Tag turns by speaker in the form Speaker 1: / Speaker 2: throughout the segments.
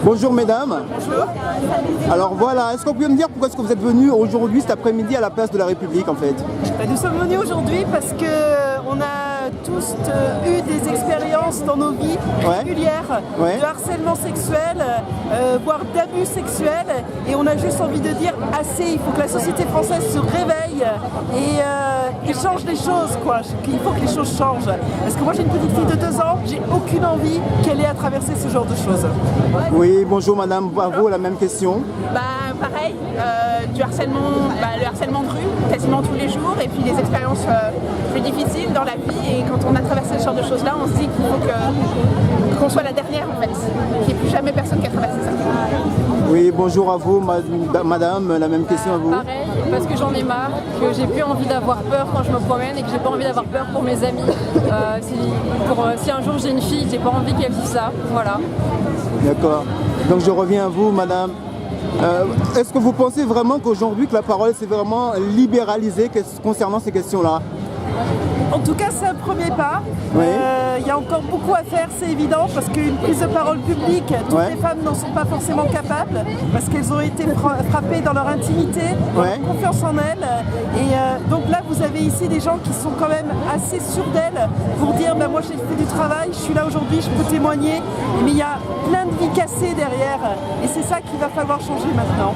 Speaker 1: Bonjour mesdames.
Speaker 2: Bonjour.
Speaker 1: Alors voilà, est-ce que vous pouvez me dire pourquoi est-ce que vous êtes venus aujourd'hui cet après-midi à la place de la République en fait?
Speaker 2: Nous sommes venus aujourd'hui parce qu'on a tous eu des expériences dans nos vies régulières de harcèlement sexuel, voire d'abus sexuels, et on a juste envie de dire assez, il faut que la société française se réveille et change les choses, quoi. Il faut que les choses changent. Parce que moi j'ai une petite fille de 2 ans, j'ai aucune envie qu'elle ait à traverser ce genre de choses.
Speaker 1: Oui, bonjour madame, à vous la même question.
Speaker 3: Pareil, le harcèlement de rue, quasiment tous les jours, et puis des expériences plus difficiles dans la vie, et quand on a traversé ce genre de choses-là, on se dit qu'il faut qu'on soit la dernière en fait, qu'il n'y ait plus jamais personne qui a traversé ça.
Speaker 1: Oui, bonjour à vous madame, la même question à vous.
Speaker 4: Pareil, parce que j'en ai marre, que j'ai plus envie d'avoir peur quand je me promène et que j'ai pas envie d'avoir peur pour mes amis. Si un jour j'ai une fille, j'ai pas envie qu'elle vive ça, voilà.
Speaker 1: D'accord. Donc je reviens à vous madame. Est-ce que vous pensez vraiment qu'aujourd'hui que la parole s'est vraiment libéralisée concernant ces questions-là?
Speaker 2: En tout cas, c'est un premier pas.
Speaker 1: Oui.
Speaker 2: Il y a encore beaucoup à faire, c'est évident, parce qu'une prise de parole publique, toutes les femmes n'en sont pas forcément capables, parce qu'elles ont été frappées dans leur intimité, dans leur confiance en elles. Et donc là, vous avez ici des gens qui sont quand même assez sûrs d'elles pour dire moi j'ai fait du travail, je suis là aujourd'hui, je peux témoigner, mais il y a plein de vies cassées derrière, et c'est ça qu'il va falloir changer maintenant.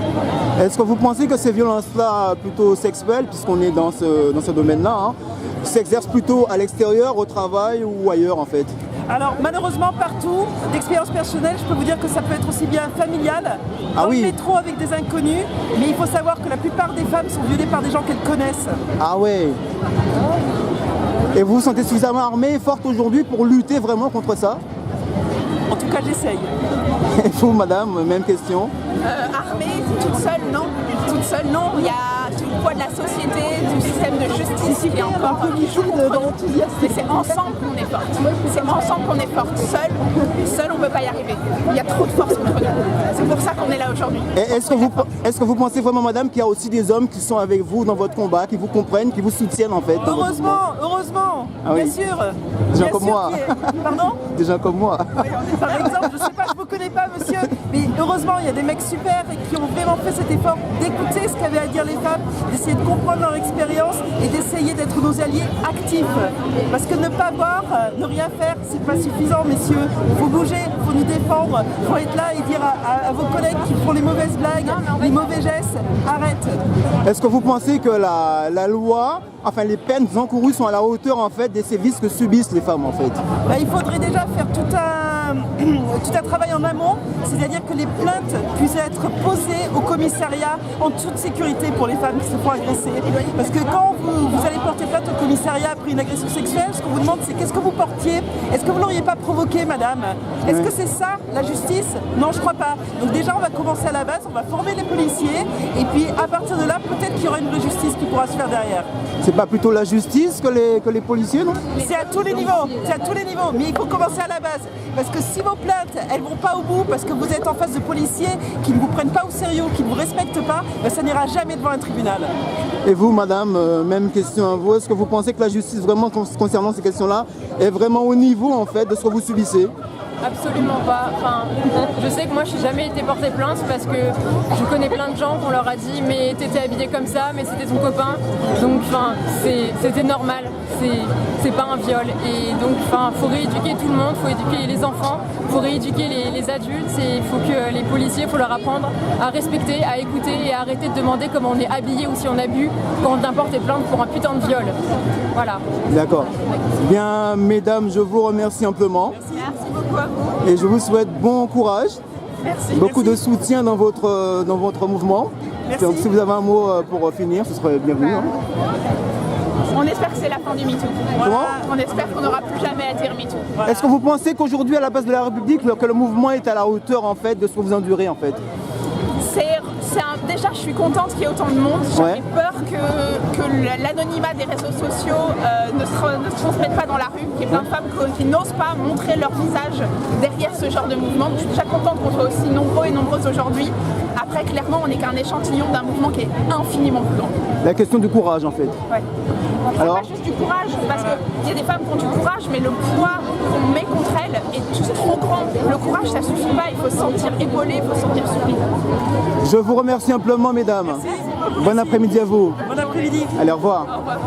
Speaker 1: Est-ce que vous pensez que ces violences-là, plutôt sexuelles, puisqu'on est dans ce domaine-là, s'exercent plutôt à l'extérieur, au travail ou ailleurs en fait?
Speaker 2: Alors malheureusement partout, d'expérience personnelle, je peux vous dire que ça peut être aussi bien familial, dans le métro avec des inconnus, mais il faut savoir que la plupart des femmes sont violées par des gens qu'elles connaissent.
Speaker 1: Ah ouais. Et vous vous sentez suffisamment armée et forte aujourd'hui pour lutter vraiment contre ça?
Speaker 2: En tout cas j'essaye.
Speaker 1: Et vous madame, même question?
Speaker 3: Armée, toute seule, non. Toute seule, non. Il y a tout le poids de la société, du système de justice qui est encore qui joue dans l'enthousiasme. Mais c'est ensemble qu'on est forte. C'est ensemble qu'on est forte. Seul, on ne peut pas y arriver. Il y a trop de force contre nous. C'est pour ça qu'on est là aujourd'hui.
Speaker 1: Est-ce que vous pensez vraiment, madame, qu'il y a aussi des hommes qui sont avec vous dans votre combat, qui vous comprennent, qui vous soutiennent en fait?
Speaker 2: Heureusement, bien sûr.
Speaker 1: Des gens comme moi.
Speaker 2: Pardon?
Speaker 1: Des gens comme moi.
Speaker 2: Par exemple, je ne sais pas, je ne vous connais pas, monsieur, mais heureusement, il y a des mecs super et qui ont vraiment fait cet effort d'écouter ce qu'avaient à dire les femmes, d'essayer de comprendre leur expérience et d'essayer d'être nos alliés actifs. Parce que ne pas voir, ne rien faire, c'est pas suffisant, messieurs. Il faut bouger, il faut nous défendre, il faut être là et dire à vos collègues qui font les mauvaises blagues, les mauvais gestes, arrête.
Speaker 1: Est-ce que vous pensez que la loi, enfin les peines encourues sont à la hauteur en fait des sévices que subissent les femmes en fait?
Speaker 2: Il faudrait déjà faire tout un travail en amont, c'est-à-dire que les plaintes puissent être posées au commissariat en toute sécurité pour les femmes qui se font agresser. Parce que quand vous allez porter plainte au commissariat après une agression sexuelle, ce qu'on vous demande c'est qu'est-ce que vous portiez? Est-ce que vous ne l'auriez pas provoqué, madame? Est-ce que c'est ça la justice? Non, je crois pas. Donc déjà on va commencer à la base, on va former les policiers et puis à partir de là peut-être qu'il y aura une vraie justice qui pourra se faire derrière.
Speaker 1: C'est pas plutôt la justice que les policiers, non?
Speaker 2: C'est à tous les niveaux, mais il faut commencer à la base. Parce que si vos plaintes, elles vont pas au bout, parce que vous êtes en face de policiers qui ne vous prennent pas au sérieux, qui ne vous respectent pas, ça n'ira jamais devant un tribunal.
Speaker 1: Et vous, madame, même question à vous, est-ce que vous pensez que la justice, vraiment concernant ces questions-là, est vraiment au niveau en fait de ce que vous subissez?
Speaker 4: Absolument pas. Enfin, je sais que moi je n'ai jamais été portée plainte parce que je connais plein de gens qu'on leur a dit mais t'étais habillée comme ça, mais c'était ton copain. Donc c'était normal, c'est pas un viol. Et donc faut rééduquer tout le monde, faut éduquer les enfants, faut rééduquer les adultes et il faut que les policiers, faut leur apprendre à respecter, à écouter et à arrêter de demander comment on est habillé ou si on a bu quand on vient porter plainte pour un putain de viol. Voilà.
Speaker 1: D'accord. Bien, mesdames, je vous remercie amplement.
Speaker 3: Merci beaucoup à vous.
Speaker 1: Et je vous souhaite bon courage.
Speaker 3: Merci.
Speaker 1: Beaucoup de soutien dans votre mouvement.
Speaker 2: Merci.
Speaker 1: Donc si vous avez un mot pour finir, ce serait bienvenu.
Speaker 3: On espère que c'est la fin du MeToo.
Speaker 1: Comment?
Speaker 3: On espère qu'on n'aura plus jamais à dire MeToo.
Speaker 1: Est-ce que vous pensez qu'aujourd'hui, à la base de la République, que le mouvement est à la hauteur en fait de ce que vous endurez en fait?
Speaker 3: Déjà, je suis contente qu'il y ait autant de monde. J'avais peur que l'anonymat des réseaux sociaux ne se transmette pas dans la rue, qu'il y ait plein de femmes qui n'osent pas montrer leur visage derrière ce genre de mouvement. Je suis déjà contente qu'on soit aussi nombreux et nombreuses aujourd'hui. Après, clairement, on n'est qu'un échantillon d'un mouvement qui est infiniment plus grand.
Speaker 1: La question du courage en fait.
Speaker 3: Ouais.
Speaker 1: Alors,
Speaker 3: pas juste du courage, parce qu'il y a des femmes qui ont du courage, mais le poids qu'on met contre elles est trop grand. Le courage, ça suffit pas, il faut se sentir épaulé, il faut se sentir soutenu.
Speaker 1: je vous remercie amplement mesdames. Bon après-midi à vous.
Speaker 2: Bon après-midi.
Speaker 1: Allez, au revoir.
Speaker 3: Au revoir.